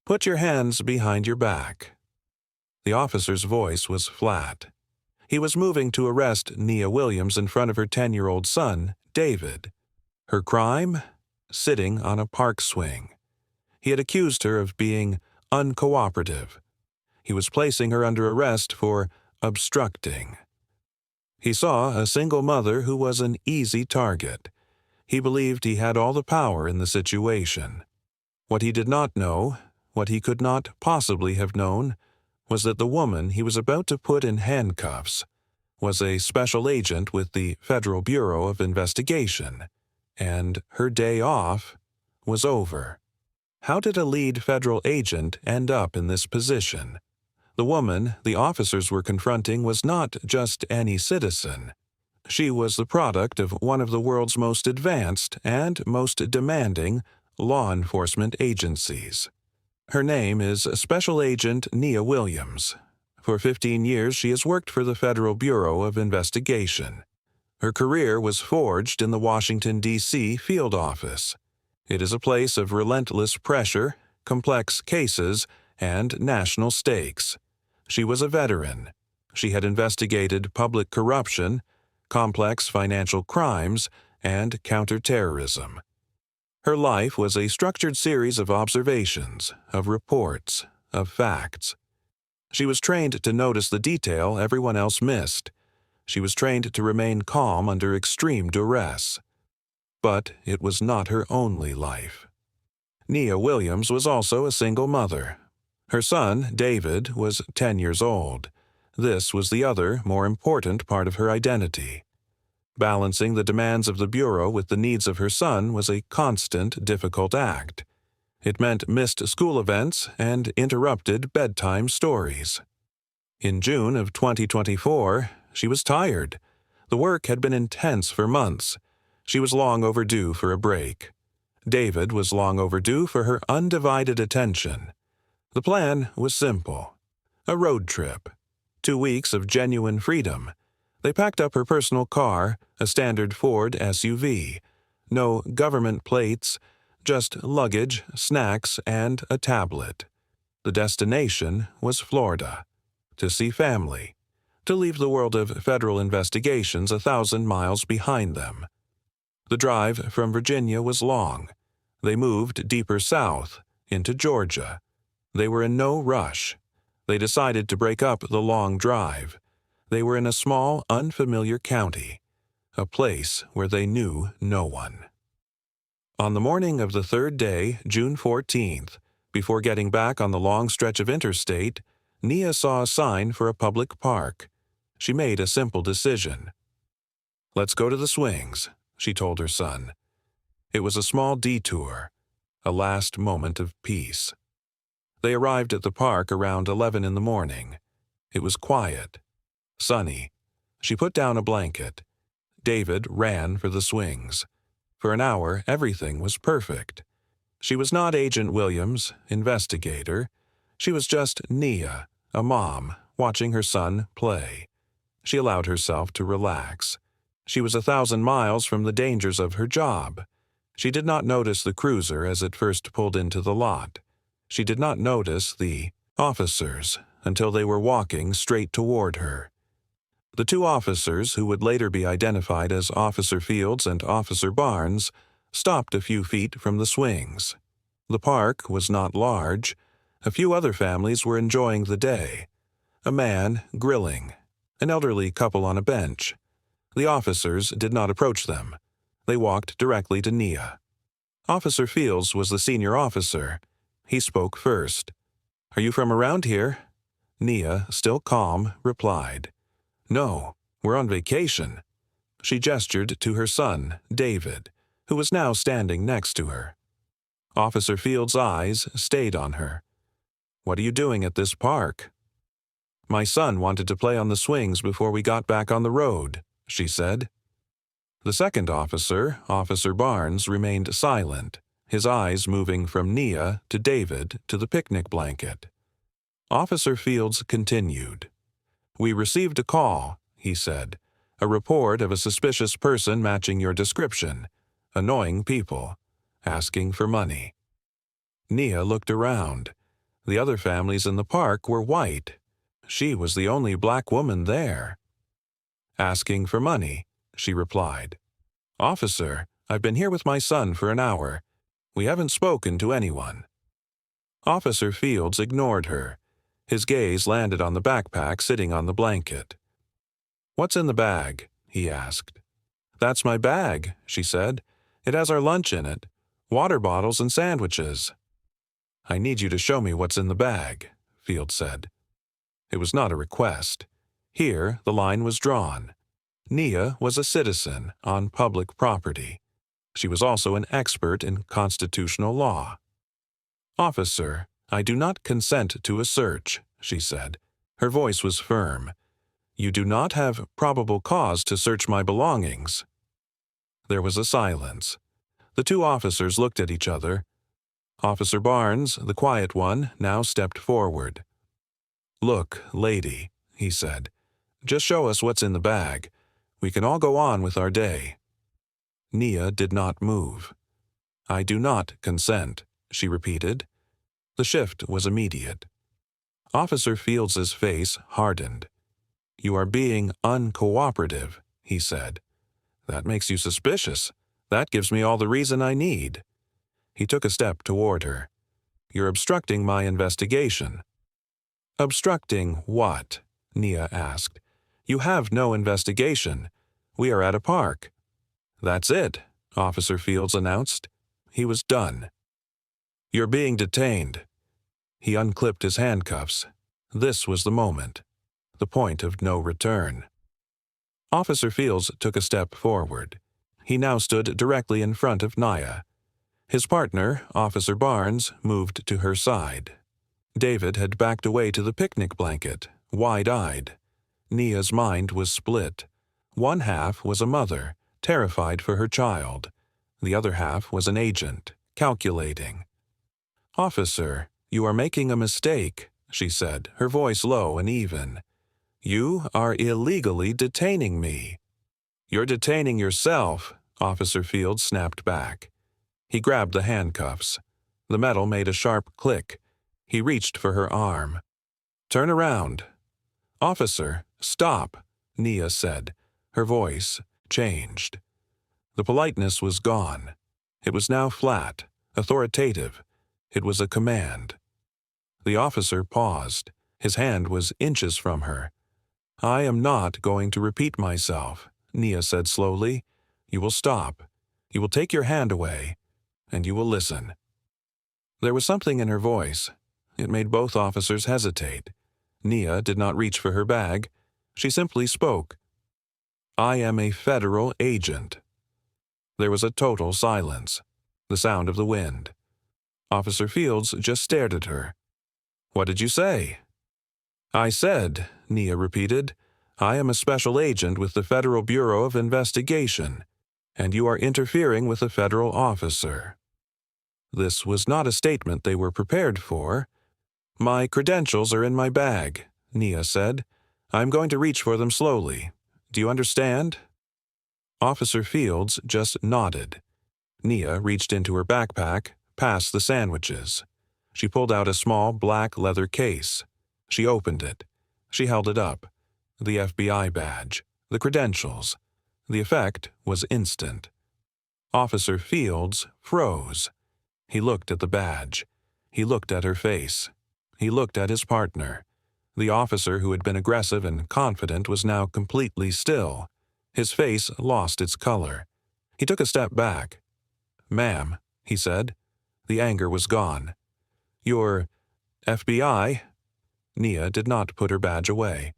Put your hands behind your back." The officer's voice was flat. He was moving to arrest Nia Williams in front of her 10-year-old son, David. Her crime? Sitting on a park swing. He had accused her of being uncooperative. He was placing her under arrest for obstructing. He saw a single mother who was an easy target. He believed he had all the power in the situation. What he did not know, what he could not possibly have known, was that the woman he was about to put in handcuffs was a special agent with the Federal Bureau of Investigation, and her day off was over. How did a lead federal agent end up in this position? The woman the officers were confronting was not just any citizen. She was the product of one of the world's most advanced and most demanding law enforcement agencies. Her name is Special Agent Nia Williams. For 15 years, she has worked for the Federal Bureau of Investigation. Her career was forged in the Washington, D.C. field office. It is a place of relentless pressure, complex cases, and national stakes. She was a veteran. She had investigated public corruption, complex financial crimes, and counterterrorism. Her life was a structured series of observations, of reports, of facts. She was trained to notice the detail everyone else missed. She was trained to remain calm under extreme duress. But it was not her only life. Nia Williams was also a single mother. Her son, David, was 10 years old. This was the other, more important part of her identity. Balancing the demands of the Bureau with the needs of her son was a constant, difficult act. It meant missed school events and interrupted bedtime stories. In June of 2024, she was tired. The work had been intense for months. She was long overdue for a break. David was long overdue for her undivided attention. The plan was simple. A road trip. 2 weeks of genuine freedom. They packed up her personal car, a standard Ford SUV. No government plates, just luggage, snacks, and a tablet. The destination was Florida. To see family. To leave the world of federal investigations 1,000 miles behind them. The drive from Virginia was long. They moved deeper south, into Georgia. They were in no rush. They decided to break up the long drive. They were in a small, unfamiliar county, a place where they knew no one. On the morning of the third day, June 14th, before getting back on the long stretch of interstate, Nia saw a sign for a public park. She made a simple decision. "Let's go to the swings," she told her son. It was a small detour, a last moment of peace. They arrived at the park around 11 in the morning. It was quiet. Sunny. She put down a blanket. David ran for the swings. For an hour, everything was perfect. She was not Agent Williams, investigator. She was just Nia, a mom, watching her son play. She allowed herself to relax. She was 1,000 miles from the dangers of her job. She did not notice the cruiser as it first pulled into the lot. She did not notice the officers until they were walking straight toward her. The 2 officers, who would later be identified as Officer Fields and Officer Barnes, stopped a few feet from the swings. The park was not large. A few other families were enjoying the day. A man grilling. An elderly couple on a bench. The officers did not approach them. They walked directly to Nia. Officer Fields was the senior officer. He spoke first. "Are you from around here?" Nia, still calm, replied. "No, we're on vacation." She gestured to her son, David, who was now standing next to her. Officer Fields' eyes stayed on her. "What are you doing at this park?" "My son wanted to play on the swings before we got back on the road," she said. The second officer, Officer Barnes, remained silent, his eyes moving from Nia to David to the picnic blanket. Officer Fields continued. "We received a call," he said, "a report of a suspicious person matching your description, annoying people, asking for money." Nia looked around. The other families in the park were white. She was the only black woman there. "Asking for money," she replied. "Officer, I've been here with my son for an hour. We haven't spoken to anyone." Officer Fields ignored her. His gaze landed on the backpack sitting on the blanket. "What's in the bag?" he asked. "That's my bag," she said. "It has our lunch in it, water bottles and sandwiches." "I need you to show me what's in the bag," Fields said. It was not a request. Here the line was drawn. Nia was a citizen on public property. She was also an expert in constitutional law. "Officer, I do not consent to a search," she said. Her voice was firm. "You do not have probable cause to search my belongings." There was a silence. The two officers looked at each other. Officer Barnes, the quiet one, now stepped forward. "Look, lady," he said, "just show us what's in the bag. We can all go on with our day." Nia did not move. "I do not consent," she repeated. The shift was immediate. Officer Fields's face hardened. "You are being uncooperative," he said. "That makes you suspicious. That gives me all the reason I need." He took a step toward her. "You're obstructing my investigation." "Obstructing what?" Nia asked. "You have no investigation. We are at a park." "That's it," Officer Fields announced. He was done. "You're being detained." He unclipped his handcuffs. This was the moment. The point of no return. Officer Fields took a step forward. He now stood directly in front of Nia. His partner, Officer Barnes, moved to her side. David had backed away to the picnic blanket, wide-eyed. Nia's mind was split. One half was a mother, terrified for her child. The other half was an agent, calculating. "Officer, you are making a mistake," she said, her voice low and even. "You are illegally detaining me." "You're detaining yourself," Officer Fields snapped back. He grabbed the handcuffs. The metal made a sharp click. He reached for her arm. "Turn around." "Officer, stop," Nia said. Her voice changed. The politeness was gone. It was now flat, authoritative. It was a command. The officer paused. His hand was inches from her. "I am not going to repeat myself," Nia said slowly. "You will stop. You will take your hand away. And you will listen." There was something in her voice. It made both officers hesitate. Nia did not reach for her bag. She simply spoke. "I am a federal agent." There was a total silence. The sound of the wind. Officer Fields just stared at her. "What did you say?" "I said," Nia repeated, "I am a special agent with the Federal Bureau of Investigation, and you are interfering with a federal officer." This was not a statement they were prepared for. "My credentials are in my bag," Nia said. "I'm going to reach for them slowly. Do you understand?" Officer Fields just nodded. Nia reached into her backpack, past the sandwiches. She pulled out a small black leather case. She opened it. She held it up. The FBI badge. The credentials. The effect was instant. Officer Fields froze. He looked at the badge. He looked at her face. He looked at his partner. The officer who had been aggressive and confident was now completely still. His face lost its color. He took a step back. "Ma'am," he said. The anger was gone. "You're FBI?" Nia did not put her badge away.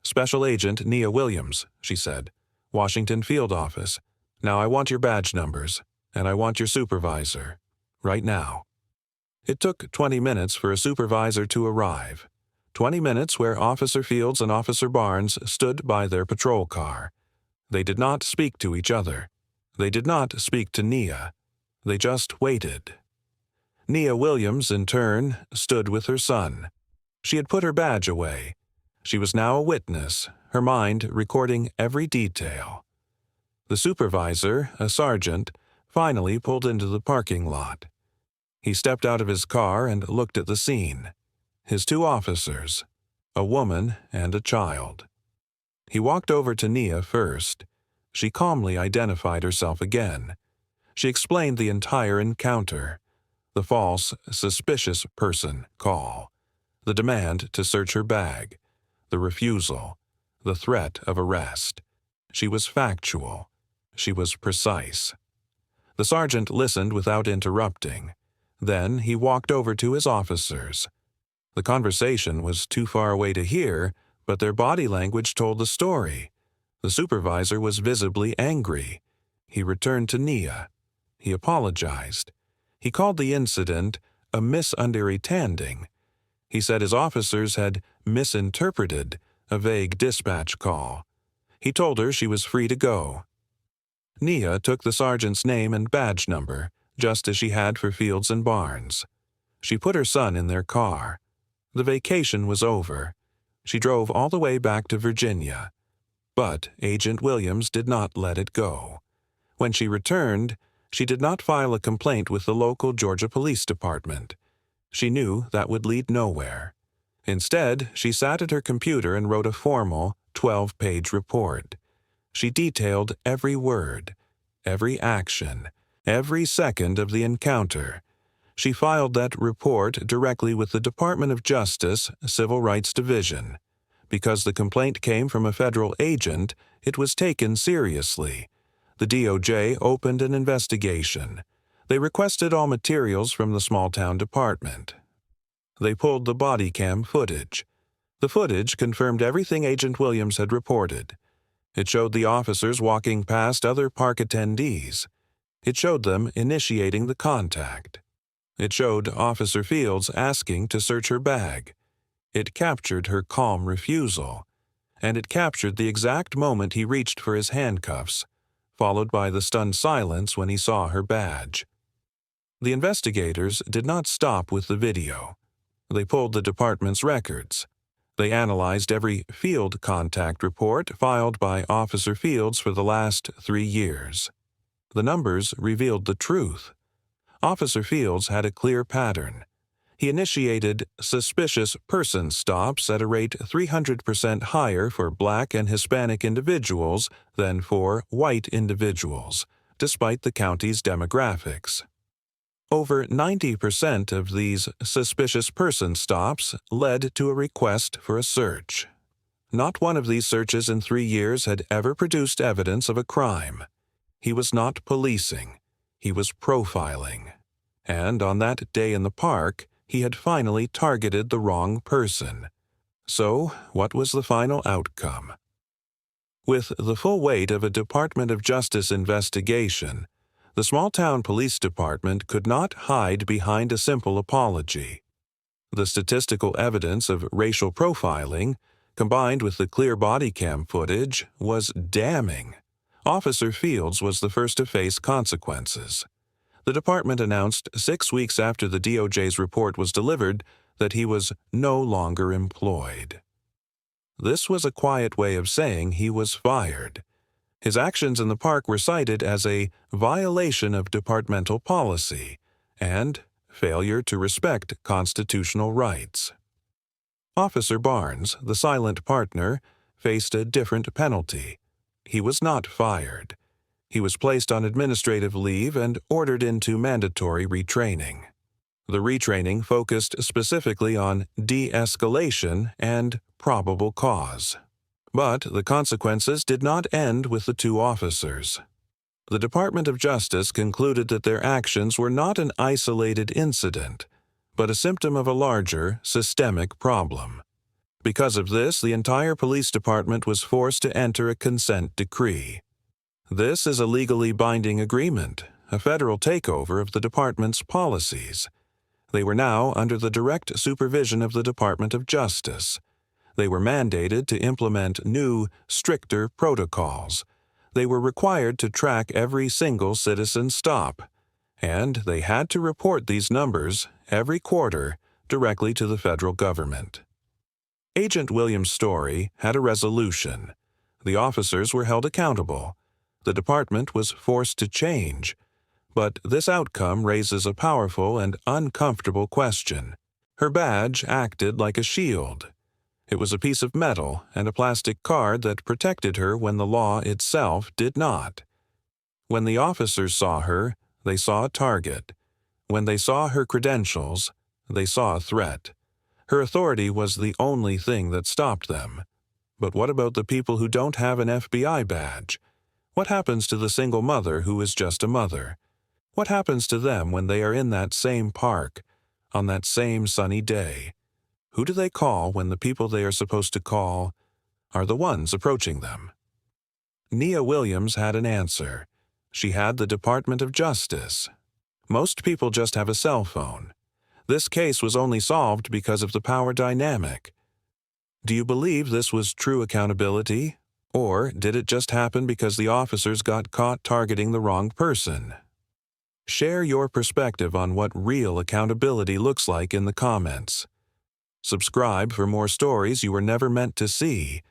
"Special Agent Nia Williams," she said. "Washington Field Office. Now I want your badge numbers, and I want your supervisor. Right now." It took 20 minutes for a supervisor to arrive. 20 minutes where Officer Fields and Officer Barnes stood by their patrol car. They did not speak to each other. They did not speak to Nia. They just waited. Nia Williams, in turn, stood with her son. She had put her badge away. She was now a witness, her mind recording every detail. The supervisor, a sergeant, finally pulled into the parking lot. He stepped out of his car and looked at the scene. his two officers, a woman and a child. He walked over to Nia first. She calmly identified herself again. She explained the entire encounter, the false, suspicious person call, the demand to search her bag, the refusal, the threat of arrest. She was factual. She was precise. The sergeant listened without interrupting. Then he walked over to his officers. The conversation was too far away to hear, but their body language told the story. The supervisor was visibly angry. He returned to Nia. He apologized. He called the incident a misunderstanding. He said his officers had misinterpreted a vague dispatch call. He told her she was free to go. Nia took the sergeant's name and badge number, just as she had for Fields and Barnes. She put her son in their car. The vacation was over. She drove all the way back to Virginia. But Agent Williams did not let it go. When she returned, she did not file a complaint with the local Georgia Police Department. She knew that would lead nowhere. Instead, she sat at her computer and wrote a formal, 12-page report. She detailed every word, every action, every second of the encounter. She filed that report directly with the Department of Justice, Civil Rights Division. Because the complaint came from a federal agent, it was taken seriously. The DOJ opened an investigation. They requested all materials from the small-town department. They pulled the body cam footage. The footage confirmed everything Agent Williams had reported. It showed the officers walking past other park attendees. It showed them initiating the contact. It showed Officer Fields asking to search her bag. It captured her calm refusal. And it captured the exact moment he reached for his handcuffs, followed by the stunned silence when he saw her badge. The investigators did not stop with the video. They pulled the department's records. They analyzed every field contact report filed by Officer Fields for the last 3 years. The numbers revealed the truth. Officer Fields had a clear pattern. He initiated suspicious person stops at a rate 300% higher for Black and Hispanic individuals than for white individuals, despite the county's demographics. Over 90% of these suspicious person stops led to a request for a search. Not one of these searches in 3 years had ever produced evidence of a crime. He was not policing. He was profiling. And on that day in the park, he had finally targeted the wrong person. So, what was the final outcome? With the full weight of a Department of Justice investigation, the small-town police department could not hide behind a simple apology. The statistical evidence of racial profiling, combined with the clear body cam footage, was damning. Officer Fields was the first to face consequences. The department announced 6 weeks after the DOJ's report was delivered that he was no longer employed. This was a quiet way of saying he was fired. His actions in the park were cited as a violation of departmental policy and failure to respect constitutional rights. Officer Barnes, the silent partner, faced a different penalty. He was not fired. He was placed on administrative leave and ordered into mandatory retraining. The retraining focused specifically on de-escalation and probable cause. But the consequences did not end with the 2 officers. The Department of Justice concluded that their actions were not an isolated incident, but a symptom of a larger, systemic problem. Because of this, the entire police department was forced to enter a consent decree. This is a legally binding agreement, a federal takeover of the department's policies. They were now under the direct supervision of the Department of Justice. They were mandated to implement new, stricter protocols. They were required to track every single citizen stop, and they had to report these numbers every quarter directly to the federal government. Agent Williams' story had a resolution. The officers were held accountable. The department was forced to change. But this outcome raises a powerful and uncomfortable question. Her badge acted like a shield. It was a piece of metal and a plastic card that protected her when the law itself did not. When the officers saw her, they saw a target. When they saw her credentials, they saw a threat. Her authority was the only thing that stopped them. But what about the people who don't have an FBI badge? What happens to the single mother who is just a mother? What happens to them when they are in that same park, on that same sunny day? Who do they call when the people they are supposed to call are the ones approaching them? Nia Williams had an answer. She had the Department of Justice. Most people just have a cell phone. This case was only solved because of the power dynamic. Do you believe this was true accountability? Or did it just happen because the officers got caught targeting the wrong person? Share your perspective on what real accountability looks like in the comments. Subscribe for more stories you were never meant to see